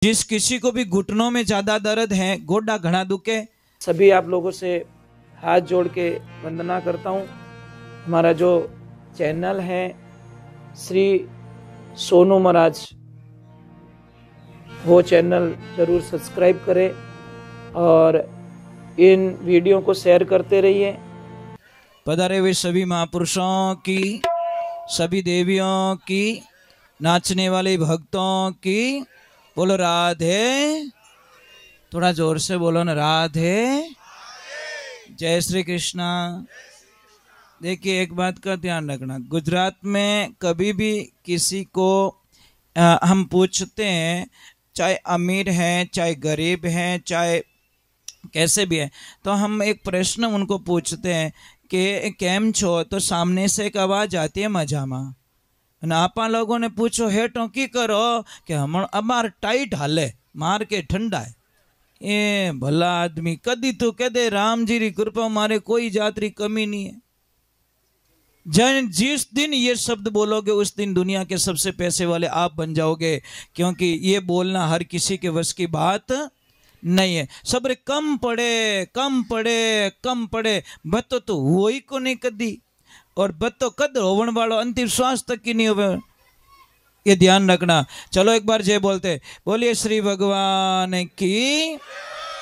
जिस किसी को भी घुटनों में ज्यादा दर्द है, गोडा घना दुखे, सभी आप लोगों से हाथ जोड़ के वंदना करता हूँ। हमारा जो चैनल है श्री सोनू महाराज, वो चैनल जरूर सब्सक्राइब करें और इन वीडियो को शेयर करते रहिए। पधारे हुए सभी महापुरुषों की, सभी देवियों की, नाचने वाले भक्तों की, बोलो राधे। थोड़ा जोर से बोलो ना, राधे। जय श्री कृष्णा। देखिए, एक बात का ध्यान रखना, गुजरात में कभी भी किसी को हम पूछते हैं, चाहे अमीर है चाहे गरीब है चाहे कैसे भी है, तो हम एक प्रश्न उनको पूछते हैं कि केम छो, तो सामने से एक आवाज आती है मजामा। आपा लोगों ने पूछो हे टोकी करो कि हम अमार टाइट हाले, मार के ठंडा है। ए भला आदमी, कदी तो कह दे राम जी री कृपा मारे कोई जात री कमी नहीं है। जिस दिन ये शब्द बोलोगे उस दिन दुनिया के सबसे पैसे वाले आप बन जाओगे, क्योंकि ये बोलना हर किसी के वश की बात नहीं है। सबरे कम पड़े कम पड़े कम पड़े, बतो तो हुआ ही को नहीं कदी, और बतो कद होवन वालों अंतिम श्वास तक की नहीं होवे, ये ध्यान रखना। चलो एक बार जय बोलते, बोलिए श्री भगवान की,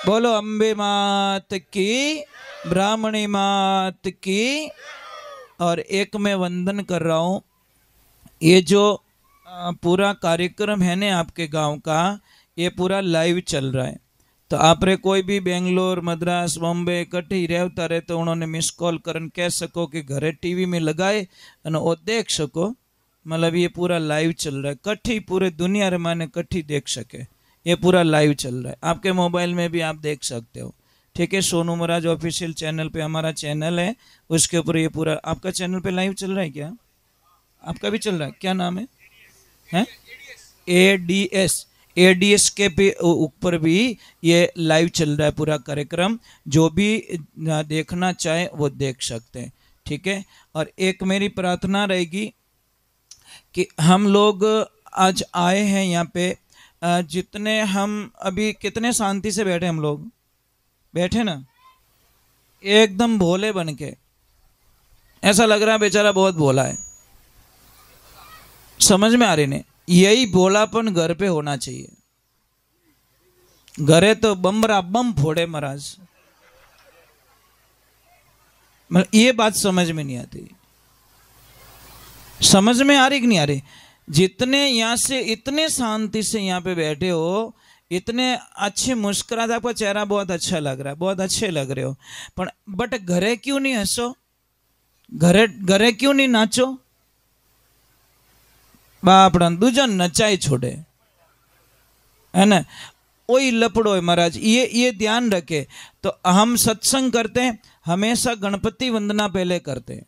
बोलो अम्बे मात की, ब्राह्मणी मात की। और एक मैं वंदन कर रहा हूँ, ये जो पूरा कार्यक्रम है ना आपके गांव का, ये पूरा लाइव चल रहा है। तो आप रे कोई भी बेंगलोर, मद्रास, बॉम्बे कट्ठी रहता रहे तो उन्होंने मिस कॉल करन कह सको कि घरे टीवी में लगाए और वो देख सको। मतलब ये पूरा लाइव चल रहा है, कट्ठी पूरे दुनिया रे माने कट्ठी देख सके, ये पूरा लाइव चल रहा है। आपके मोबाइल में भी आप देख सकते हो, ठीक है। सोनू महाराज ऑफिशियल चैनल पे हमारा चैनल है, उसके ऊपर ये पूरा आपका चैनल पे लाइव चल रहा है। क्या आपका भी चल रहा है? क्या नाम है? एडीएस के पे ऊपर भी ये लाइव चल रहा है पूरा कार्यक्रम, जो भी देखना चाहे वो देख सकते हैं, ठीक है। और एक मेरी प्रार्थना रहेगी कि हम लोग आज आए हैं यहाँ पे, जितने हम अभी कितने शांति से बैठे, हम लोग बैठे ना एकदम भोले बन के, ऐसा लग रहा है बेचारा बहुत भोला है, समझ में आ रही नहीं। यही भोलापन घर पे होना चाहिए। घरे तो बम्बरा बम फोड़े महाराज, मतलब ये बात समझ में नहीं आती। समझ में आ रही कि नहीं आ रही? जितने यहाँ से इतने शांति से यहाँ पे बैठे हो, इतने अच्छे मुस्कुराते, आपका चेहरा बहुत अच्छा लग रहा है, बहुत अच्छे लग रहे हो, पर बट घरे क्यों नहीं हंसो? घरे क्यों नहीं नाचो? बापड़ा दूजा नचाई छोड़े, है ना, वही लपड़ो है महाराज। ये ध्यान रखे। तो हम सत्संग करते हैं, हमेशा गणपति वंदना पहले करते हैं,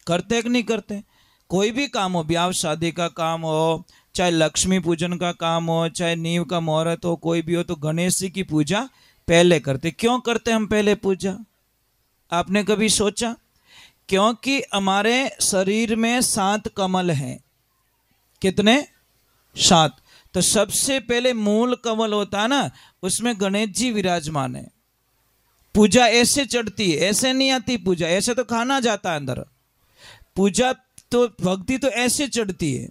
करते कि नहीं करते? कोई भी काम हो, ब्याह शादी का काम हो, चाहे लक्ष्मी पूजन का काम हो, चाहे नींव का मुहूर्त हो, कोई भी हो, तो गणेश जी की पूजा पहले करते। क्यों करते हम पहले पूजा? आपने कभी सोचा? क्योंकि हमारे शरीर में 7 कमल हैं। कितने? 7। तो सबसे पहले मूल कमल होता है ना, उसमें गणेश जी विराजमान है। पूजा ऐसे चढ़ती है, ऐसे नहीं आती पूजा, ऐसे तो खाना जाता है अंदर। पूजा तो भक्ति तो ऐसे चढ़ती है,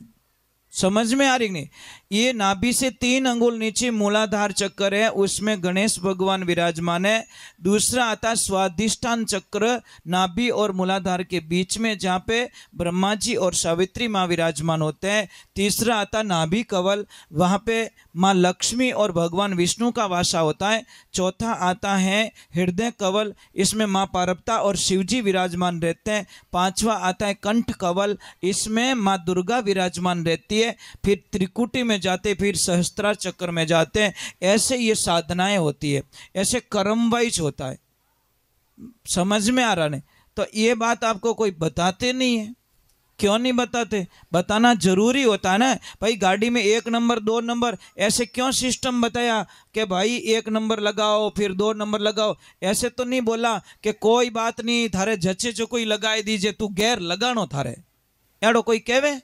समझ में आ रही नहीं? ये नाभि से 3 अंगुल नीचे मूलाधार चक्र है, उसमें गणेश भगवान विराजमान है। दूसरा आता स्वादिष्ठान चक्र, नाभि और मूलाधार के बीच में, जहाँ पे ब्रह्मा जी और सावित्री माँ विराजमान होते हैं। तीसरा आता नाभि कवल, वहाँ पे माँ लक्ष्मी और भगवान विष्णु का वासा होता है। चौथा आता है हृदय कवल, इसमें माँ पार्वती और शिवजी विराजमान रहते हैं। 5वां आता है कंठ कवल, इसमें माँ दुर्गा विराजमान रहती है। फिर त्रिकुटी में जाते, फिर सहस्त्रार चक्र में जाते हैं। ऐसे ये साधनाएं होती है, ऐसे कर्म वाइज होता है। समझ में आ रहा नहीं? तो ये बात आपको कोई बताते नहीं है। क्यों नहीं बताते? बताना जरूरी होता है ना भाई। गाड़ी में 1 नंबर 2 नंबर ऐसे क्यों सिस्टम बताया कि भाई 1 नंबर लगाओ फिर 2 नंबर लगाओ? ऐसे तो नहीं बोला कि कोई बात नहीं थारे जचे जो कोई लगाए दीजिए, तू गैर लगानो थारे, एड़ो कोई कहवे?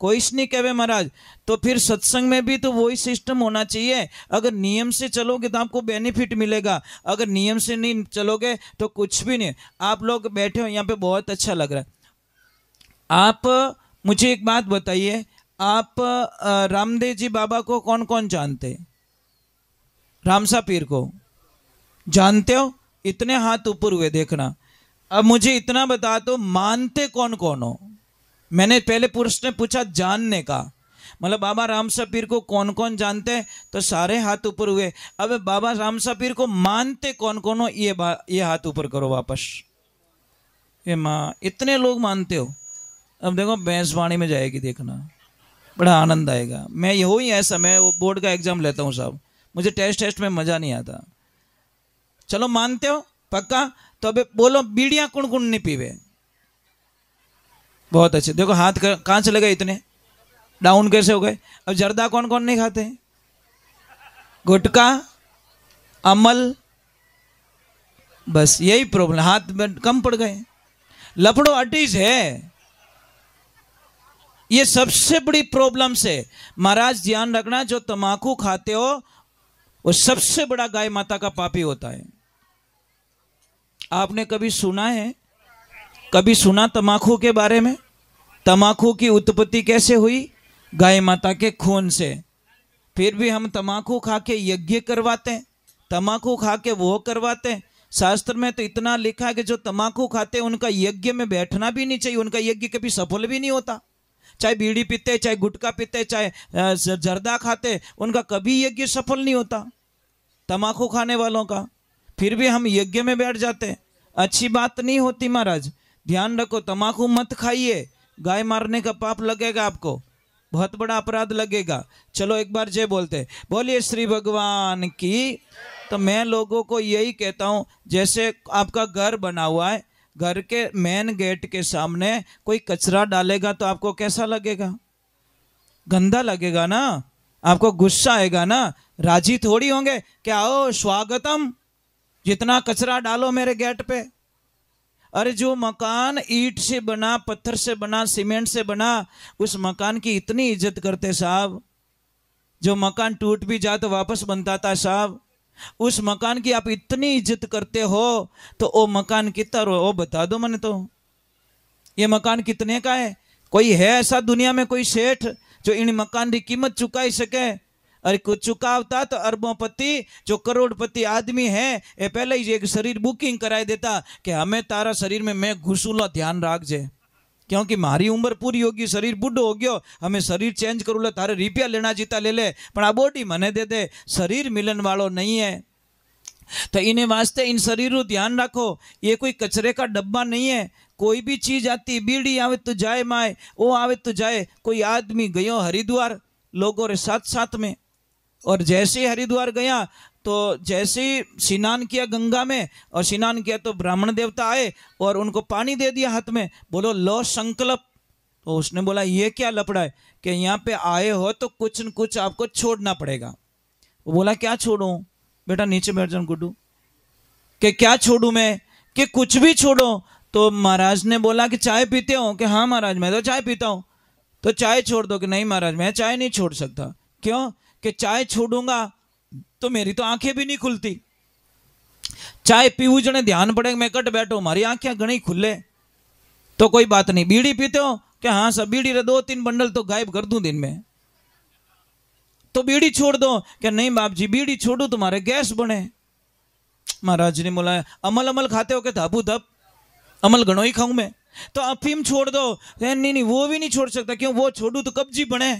कोई नहीं कहे महाराज। तो फिर सत्संग में भी तो वही सिस्टम होना चाहिए। अगर नियम से चलोगे तो आपको बेनिफिट मिलेगा, अगर नियम से नहीं चलोगे तो कुछ भी नहीं। आप लोग बैठे हो यहाँ पे, बहुत अच्छा लग रहा है। आप मुझे एक बात बताइए, आप रामदेव जी बाबा को कौन कौन जानते? रामसा पीर को जानते हो? इतने हाथ ऊपर हुए, देखना। अब मुझे इतना बता दो, मानते कौन कौन हो? मैंने पहले प्रश्न पूछा जानने का, मतलब बाबा रामसा पीर को कौन कौन जानते हैं, तो सारे हाथ ऊपर हुए। अब बाबा रामसा पीर को मानते कौन कौन हो, ये हाथ ऊपर करो वापस। ये माँ, इतने लोग मानते हो। अब देखो भैंसवाणी में जाएगी, देखना बड़ा आनंद आएगा। मैं यही ही ऐसा, मैं वो बोर्ड का एग्जाम लेता हूँ साहब, मुझे टेस्ट में मजा नहीं आता। चलो मानते हो पक्का? तो अब बोलो बीड़ियां कौन कौन नहीं पीवे? बहुत अच्छे, देखो हाथ कहाँ चले गए, इतने डाउन कैसे हो गए? अब जर्दा कौन कौन नहीं खाते? गुटखा, अमल, बस यही प्रॉब्लम, हाथ कम पड़ गए। लफड़ो अटीज है, ये सबसे बड़ी प्रॉब्लम से। महाराज ध्यान रखना, जो तमाकू खाते हो वो सबसे बड़ा गाय माता का पापी होता है। आपने कभी सुना है, कभी सुना तमाकू के बारे में? तमाकू की उत्पत्ति कैसे हुई? गाय माता के खून से। फिर भी हम तमाकू खा के यज्ञ करवाते हैं, तमाकू खा के वो करवाते हैं। शास्त्र में तो इतना लिखा है कि जो तमाकू खाते हैं उनका यज्ञ में बैठना भी नहीं चाहिए, उनका यज्ञ कभी सफल भी नहीं होता। चाहे बीड़ी पीते, चाहे गुटखा पीते, चाहे जर्दा खाते, उनका कभी यज्ञ सफल नहीं होता तमाकू खाने वालों का। फिर भी हम यज्ञ में बैठ जाते हैं, अच्छी बात नहीं होती महाराज। ध्यान रखो, तमाकू मत खाइए, गाय मारने का पाप लगेगा आपको, बहुत बड़ा अपराध लगेगा। चलो एक बार जय बोलते, बोलिए श्री भगवान की। तो मैं लोगों को यही कहता हूँ, जैसे आपका घर बना हुआ है, घर के मेन गेट के सामने कोई कचरा डालेगा तो आपको कैसा लगेगा? गंदा लगेगा ना, आपको गुस्सा आएगा ना, राजी थोड़ी होंगे कि आओ स्वागतम, जितना कचरा डालो मेरे गेट पे। अरे जो मकान ईंट से बना, पत्थर से बना, सीमेंट से बना, उस मकान की इतनी इज्जत करते साहब। जो मकान टूट भी जाए तो वापस बनता था साहब, उस मकान की आप इतनी इज्जत करते हो, तो वो मकान कितना वो बता दो मैंने। तो ये मकान कितने का है? कोई है ऐसा दुनिया में कोई सेठ जो इन मकान की कीमत चुका सके? अरे कुछ चुकावता तो अरबोंपति, जो करोड़पति आदमी है, ये पहले ही एक शरीर बुकिंग कराई देता कि हमें तारा शरीर में मैं घुसूला, ध्यान राख जे, क्योंकि मारी उम्र पूरी होगी, शरीर बुढ़ो हो गयो, हमें शरीर चेंज करू ले, तारे रुपया लेना जीता ले ले, पर आ बॉडी मने दे दे, शरीर मिलन वालों नहीं है। तो इन्हें वास्ते इन शरीरों ध्यान रखो, ये कोई कचरे का डब्बा नहीं है। कोई भी चीज आती, बीड़ी आवे तो जाए माए, वो आवे तो जाए। कोई आदमी गयो हरिद्वार लोगों रे साथ साथ में, और जैसे ही हरिद्वार गया तो जैसे ही स्नान किया गंगा में, और स्नान किया तो ब्राह्मण देवता आए और उनको पानी दे दिया हाथ में, बोलो लो संकल्प। तो उसने बोला ये क्या लफड़ा है कि यहाँ पे आए हो तो कुछ न कुछ आपको छोड़ना पड़ेगा। वो बोला क्या छोड़ूं? बेटा नीचे बैठ जाओ गुड्डू, कि क्या छोड़ूं मैं? कि कुछ भी छोड़ो। तो महाराज ने बोला कि चाय पीते हो? कि हाँ महाराज मैं तो चाय पीता हूँ। तो चाय छोड़ दो? कि नहीं महाराज मैं चाय नहीं छोड़ सकता। क्यों? कि चाय छोड़ूंगा तो मेरी तो आंखें भी नहीं खुलती, चाय पीऊ जने ध्यान पड़ेगा, मैं कट बैठो, हमारी आंखें घनी खुले। तो कोई बात नहीं। बीड़ी पीते हो? कि हाँ सब, बीड़ी रे 2-3 बंडल तो गायब कर दूं दिन में, तो बीड़ी छोड़ दो। कि नहीं बाप जी बीड़ी छोड़ू तुम्हारे गैस बने। महाराज ने बोला अमल अमल खाते हो? के धापू धप अमल घणो ही खाऊं मैं। तो अफीम छोड़ दो? नहीं नहीं वो भी नहीं छोड़ सकता, क्यों? वो छोड़ू तो कब्जी बने।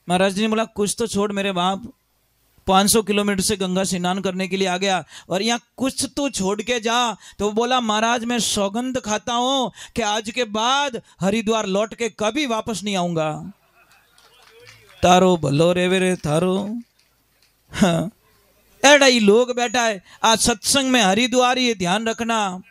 महाराज जी ने बोला कुछ तो छोड़ मेरे बाप, 500 किलोमीटर से गंगा स्नान करने के लिए आ गया और यहाँ कुछ तो छोड़ के जा। तो वो बोला महाराज मैं सौगंध खाता हूं कि आज के बाद हरिद्वार लौट के कभी वापस नहीं आऊंगा। तारो भलो रेवे रे थारो। हाँ एड़ा ही लोग बैठा है आज सत्संग में हरिद्वार, ये ध्यान रखना।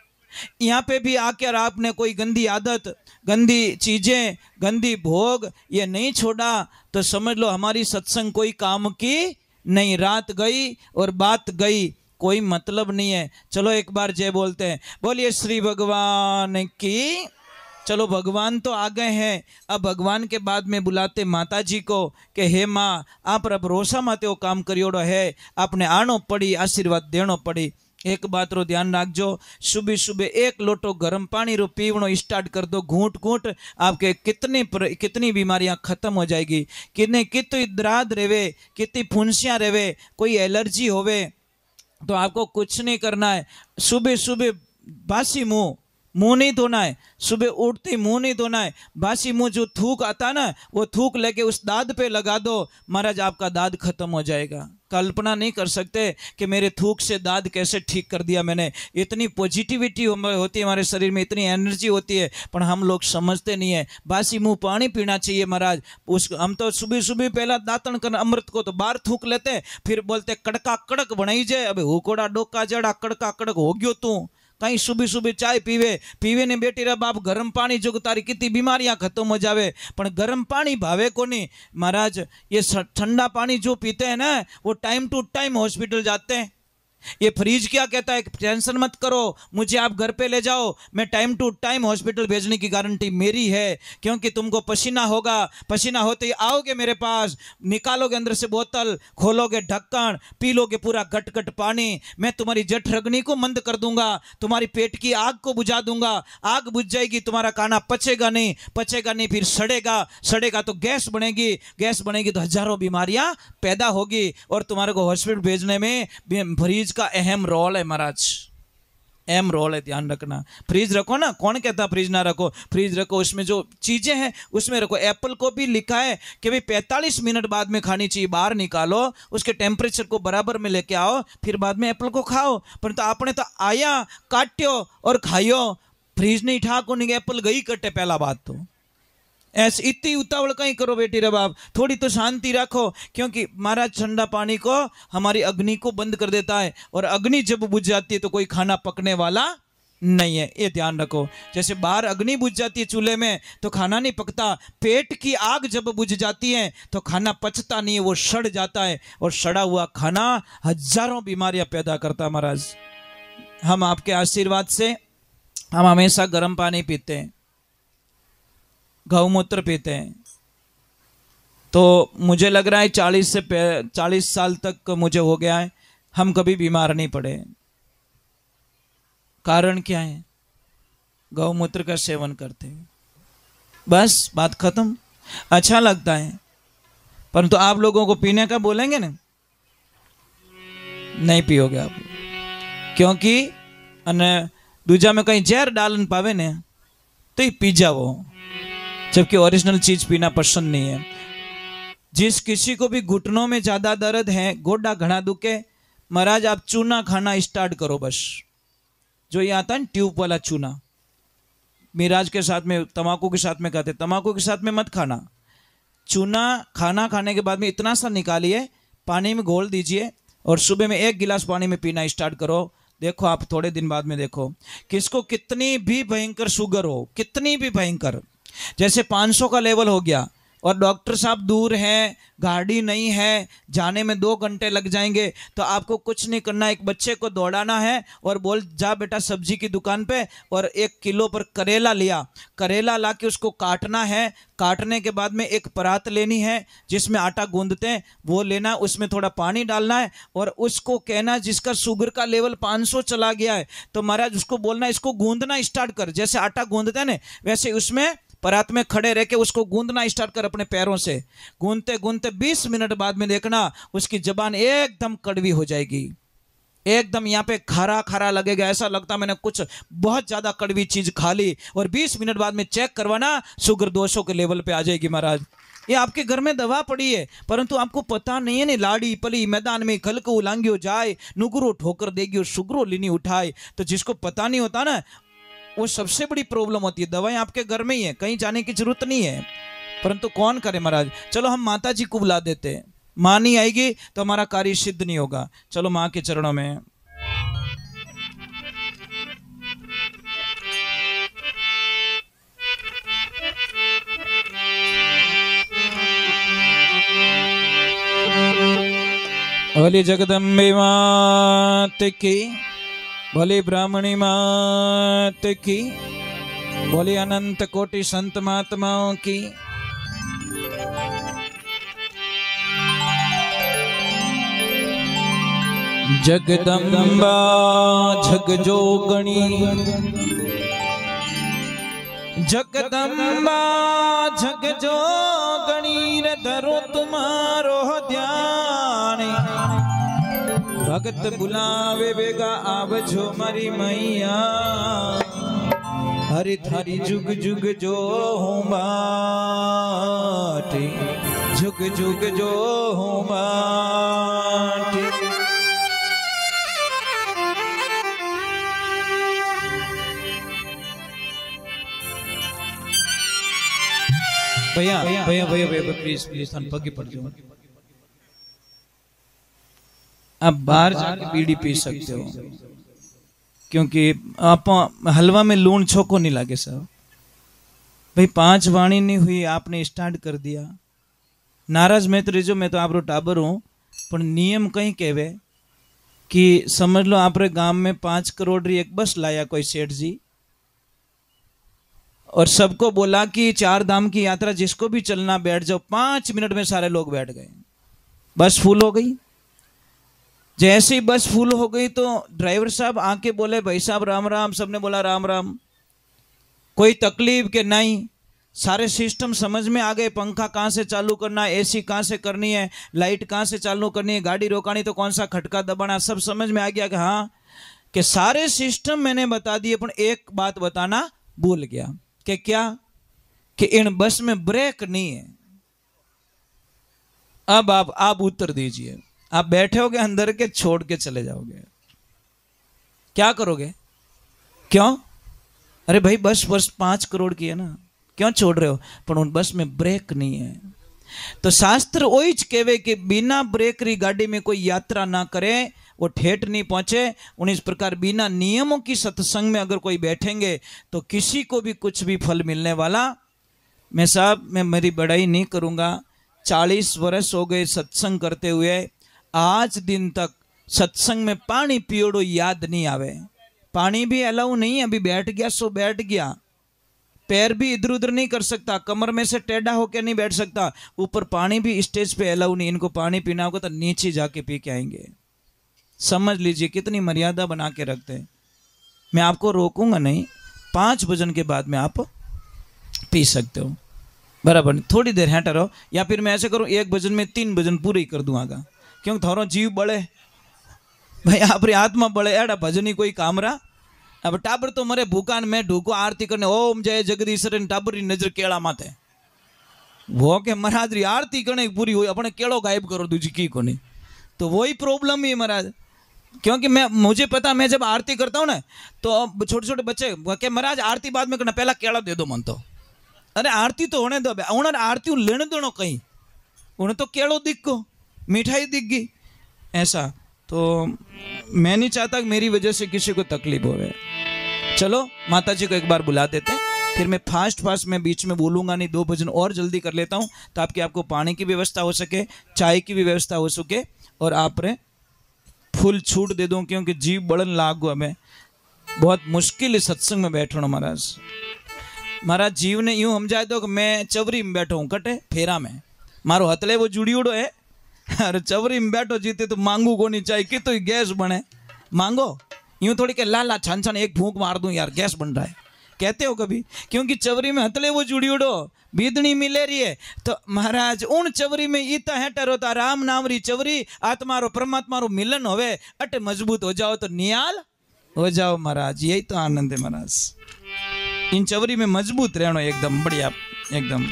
यहाँ पे भी आकर आपने कोई गंदी आदत, गंदी चीजें, गंदी भोग ये नहीं छोड़ा तो समझ लो हमारी सत्संग कोई काम की नहीं। रात गई और बात गई, कोई मतलब नहीं है। चलो एक बार जय बोलते हैं, बोलिए श्री भगवान की। चलो भगवान तो आ गए हैं, अब भगवान के बाद में बुलाते माता जी को कि हे माँ आप भरोसा माते वो काम करियोड़ो है, आपने आनो पड़ी, आशीर्वाद देनो पड़ी। एक बात रो ध्यान रखजो, सुबह सुबह एक लोटो गर्म पानी रो पीवनो स्टार्ट कर दो, घूंट घूंट, आपके कितनी बीमारियां खत्म हो जाएगी। कितनी दराद रेवे, कितनी फुंसियां रेवे, कोई एलर्जी होवे तो आपको कुछ नहीं करना है। सुबह सुबह बासी मुंह नहीं धोना है, सुबह उठते मुंह नहीं धोना है। बासी मुंह जो थूक आता है ना, वो थूक लेके उस दाद पे लगा दो, महाराज आपका दाद खत्म हो जाएगा। कल्पना नहीं कर सकते कि मेरे थूक से दाद कैसे ठीक कर दिया मैंने। इतनी पॉजिटिविटी होती है हमारे शरीर में, इतनी एनर्जी होती है, पर हम लोग समझते नहीं है। बासी मुंह पानी पीना चाहिए महाराज। हम तो सुबह सुबह पहला दातन कर अमृत को तो बाहर थूक लेते, फिर बोलते कड़का कड़क बनाई जाए। अबे हुकोड़ा डोका जड़ा कड़का कड़क हो गयो तू, कहीं सुबह सुबह चाय पीवे ने बेटी रे बाप गर्म पानी जो तारी कितनी बीमारियां खत्म हो जावे, पर गर्म पानी भावे को नहीं महाराज। ये ठंडा पानी जो पीते हैं ना, वो टाइम टू टाइम हॉस्पिटल जाते हैं। ये फ्रिज क्या कहता है, टेंशन मत करो, मुझे आप घर पे ले जाओ, मैं टाइम टू टाइम हॉस्पिटल भेजने की गारंटी मेरी है। क्योंकि तुमको पसीना होगा, पसीना होते ही आओगे मेरे पास, निकालोगे अंदर से बोतल, खोलोगे ढक्कन, पी लोगे पूरा गट गट पानी, मैं तुम्हारी जठरग्नि को मंद कर दूंगा, तुम्हारी पेट की आग को बुझा दूंगा। आग बुझ जाएगी, तुम्हारा खाना पचेगा नहीं, फिर सड़ेगा तो गैस बनेगी तो हजारों बीमारियां पैदा होगी, और तुम्हारे को हॉस्पिटल भेजने में फ्रिज का अहम रोल है महाराज, अहम रोल है, ध्यान रखना। फ्रिज रखो ना, कौन कहता फ्रिज ना रखो, फ्रिज रखो, उसमें जो चीजें हैं उसमें रखो। एप्पल को भी लिखा है कि भाई 45 मिनट बाद में खानी चाहिए, बाहर निकालो, उसके टेम्परेचर को बराबर में लेके आओ, फिर बाद में एप्पल को खाओ। परंतु आपने तो आया काट्यो और खाइयो, फ्रिज नहीं ठाको नहीं, एप्पल गई कटे। पहला बात तो ऐसे इतनी उतावल कहीं करो बेटी रे बाप, थोड़ी तो शांति रखो। क्योंकि महाराज ठंडा पानी को हमारी अग्नि को बंद कर देता है, और अग्नि जब बुझ जाती है तो कोई खाना पकने वाला नहीं है, ये ध्यान रखो। जैसे बाहर अग्नि बुझ जाती है चूल्हे में तो खाना नहीं पकता, पेट की आग जब बुझ जाती है तो खाना पचता नहीं है, वो सड़ जाता है, और सड़ा हुआ खाना हजारों बीमारियां पैदा करता है। महाराज हम आपके आशीर्वाद से हम हमेशा गर्म पानी पीते हैं, गौमूत्र पीते हैं, तो मुझे लग रहा है 40 साल तक मुझे हो गया है, हम कभी बीमार नहीं पड़े। कारण क्या है? गौमूत्र का सेवन करते हैं, बस बात खत्म। अच्छा लगता है, परंतु आप लोगों को पीने का बोलेंगे ना, नहीं पियोगे आप, क्योंकि दूजा में कहीं जहर डालन पावे ने तो ही पी जाओ, जबकि ओरिजिनल चीज पीना पसंद नहीं है। जिस किसी को भी घुटनों में ज्यादा दर्द है, गोडा घना दुखे, महाराज आप चूना खाना स्टार्ट करो। बस जो ये आता है ट्यूब वाला चूना, मिराज के साथ में, तंबाकू के साथ में खाते, तंबाकू के साथ में मत खाना। चूना खाना खाने के बाद में इतना सा निकालिए, पानी में घोल दीजिए, और सुबह में 1 गिलास पानी में पीना स्टार्ट करो। देखो आप थोड़े दिन बाद में देखो, किसको कितनी भी भयंकर शुगर हो, कितनी भी भयंकर, जैसे 500 का लेवल हो गया और डॉक्टर साहब दूर हैं, गाड़ी नहीं है, जाने में 2 घंटे लग जाएंगे, तो आपको कुछ नहीं करना, एक बच्चे को दौड़ाना है और बोल जा बेटा सब्जी की दुकान पे और 1 किलो पर करेला लिया, करेला ला के उसको काटना है। काटने के बाद में एक परात लेनी है जिसमें आटा गूंदते हैं, वो लेना, उसमें थोड़ा पानी डालना है, और उसको कहना जिसका शुगर का लेवल 500 चला गया है, तो महाराज उसको बोलना इसको गूंदना स्टार्ट कर, जैसे आटा गूंदते हैं ना वैसे उसमें परात में खड़े रह के उसको गूंदना स्टार्ट कर अपने पैरों से। गूंदते गूंदते 20 मिनट बाद में देखना उसकी जबान एकदम कड़वी हो जाएगी, एकदम यहाँ पे खारा खारा लगेगा, ऐसा लगता मैंने कुछ बहुत ज्यादा कड़वी चीज खा ली। और 20 मिनट बाद में चेक करवाना, शुगर 200 के लेवल पे आ जाएगी। महाराज ये आपके घर में दवा पड़ी है, परंतु आपको पता नहीं है। नहीं लाड़ी पली मैदान में खल को उलांगियो जाए, नुगरो ठोकर देगी और शुगरो लीनी उठाए। तो जिसको पता नहीं होता ना, वो सबसे बड़ी प्रॉब्लम होती है। दवाएं आपके घर में ही है, कहीं जाने की जरूरत नहीं है, परंतु कौन करे महाराज। चलो हम माता जी को बुला देते हैं, माँ नहीं आएगी तो हमारा कार्य सिद्ध नहीं होगा। चलो माँ के चरणों में। भोली जगदम्बे मात की, भोली ब्राह्मणी मात की। बोली अनंत कोटि संत महात्माओं की। जगदम्बा जगजोगणी, जगदम्बा जगजोगणी रे धरो तुम्हारो ध्यान। भगत बुलावे बेगा आवजो मारी मैया, हरि थारी जुग जुग जो हूँ बाटी, जुग जुग जो हूँ बाटी। भैया भैया भैया भैया प्लीज प्लीज थान पगी पड़ जाओ। आप बाहर जाके बीड़ी पी सकते हो, क्योंकि आप हलवा में लूण छोको नहीं लागे साहब। भाई 5 वाणी नहीं हुई, आपने स्टार्ट कर दिया। नाराज मैं तो रहीजो, मैं तो आप टाबर हूँ, पर नियम कहीं कहवे कि समझ लो आप गांव में 5 करोड़ री एक बस लाया कोई सेठ जी, और सबको बोला कि 4 धाम की यात्रा जिसको भी चलना बैठ जाओ। 5 मिनट में सारे लोग बैठ गए, बस फुल हो गई। जैसे ही बस फुल हो गई तो ड्राइवर साहब आके बोले भाई साहब राम राम। सबने बोला राम राम। कोई तकलीफ के नहीं, सारे सिस्टम समझ में आ गए। पंखा कहाँ से चालू करना है, एसी कहाँ से करनी है, लाइट कहाँ से चालू करनी है, गाड़ी रोकानी तो कौन सा खटका दबाना, सब समझ में आ गया कि हाँ कि सारे सिस्टम मैंने बता दिए। पर एक बात बताना भूल गया कि क्या, कि इन बस में ब्रेक नहीं है। अब आप उत्तर दीजिए, आप बैठे होगे अंदर के, छोड़ के चले जाओगे, क्या करोगे? क्यों? अरे भाई बस 5 करोड़ की है ना, क्यों छोड़ रहे हो? पर उन बस में ब्रेक नहीं है। तो शास्त्र वही कहवे कि बिना ब्रेक री गाड़ी में कोई यात्रा ना करे, वो ठेठ नहीं पहुंचे। उन इस प्रकार बिना नियमों की सत्संग में अगर कोई बैठेंगे तो किसी को भी कुछ भी फल मिलने वाला। मैं साहब, मैं मेरी बड़ाई नहीं करूंगा, 40 वर्ष हो गए सत्संग करते हुए, आज दिन तक सत्संग में पानी पियोड़ो याद नहीं आवे। पानी भी अलाउ नहीं है, अभी बैठ गया सो बैठ गया। पैर भी इधर उधर नहीं कर सकता, कमर में से टेढ़ा होकर नहीं बैठ सकता। ऊपर पानी भी स्टेज पे अलाउ नहीं। इनको पानी पीना होगा तो नीचे जाके पी के आएंगे। समझ लीजिए कितनी मर्यादा बना के रखते हैं। मैं आपको रोकूंगा नहीं, 5 भजन के बाद में आप पी सकते हो, बराबर। थोड़ी देर हटा रहो, या फिर मैं ऐसे करूं 1 भजन में 3 भजन पूरे ही कर दूंगा, क्योंकि थोड़ा जीव बढ़े भाई, आप आत्मा बढ़े। एड़ा भजन ही कोई काम रहा। अब टाबर तो मरे भूकान में ढूको आरती करने, ओम जय जगदीश्वर टाबर री नजर केड़ा माथे, वो के महाराज री आरती करने पूरी हुई, अपने केड़ो गायब करो दूजी की को नहीं। तो वही प्रॉब्लम है महाराज, क्योंकि मुझे पता, मैं जब आरती करता हूँ ना तो छोटे छोटे बच्चे के महाराज आरती बाद में करना, पहला केड़ा दे दो मन तो। अरे आरती तो होने दो, उन्हें आरती लेने दो कहीं, उन्हें तो केड़ो दिख गो, मिठाई दिख गई, ऐसा। तो मैं नहीं चाहता कि मेरी वजह से किसी को तकलीफ हो। चलो माता जी को एक बार बुला देते हैं, फिर मैं फास्ट में बीच में बोलूंगा नहीं, 2 भजन और जल्दी कर लेता हूँ ताकि आपको पानी की व्यवस्था हो सके, चाय की भी व्यवस्था हो सके, और आप रे फुल छूट दे दूं, क्योंकि जीव बढ़न लागू। हमें बहुत मुश्किल है सत्संग में बैठना महाराज। महाराज जीव ने यूं समझाए दो कि मैं चवरी में बैठो हूँ, कटे फेरा में, मारो हथले वो जुड़ी उड़ो है, अरे चवरी में बैठो जीते तो मांगू को नहीं चाहिए कि तो गैस बने, मांगो। यूं थोड़ी के लाला छान छान एक फूंक मार दूं यार गैस बन रहा है, कहते हो कभी? क्योंकि चवरी में हथले वो जुड़ी उड़ो, बीदनी मिले रही है। तो महाराज उन चवरी में इता है टरोता राम नाम री चवरी, आत्मा रो परमात्मा रो मिलन होवे, अटे मजबूत हो जाओ तो नियाल हो जाओ महाराज। यही तो आनंद है महाराज, इन चवरी में मजबूत रहना एकदम बढ़िया, एकदम।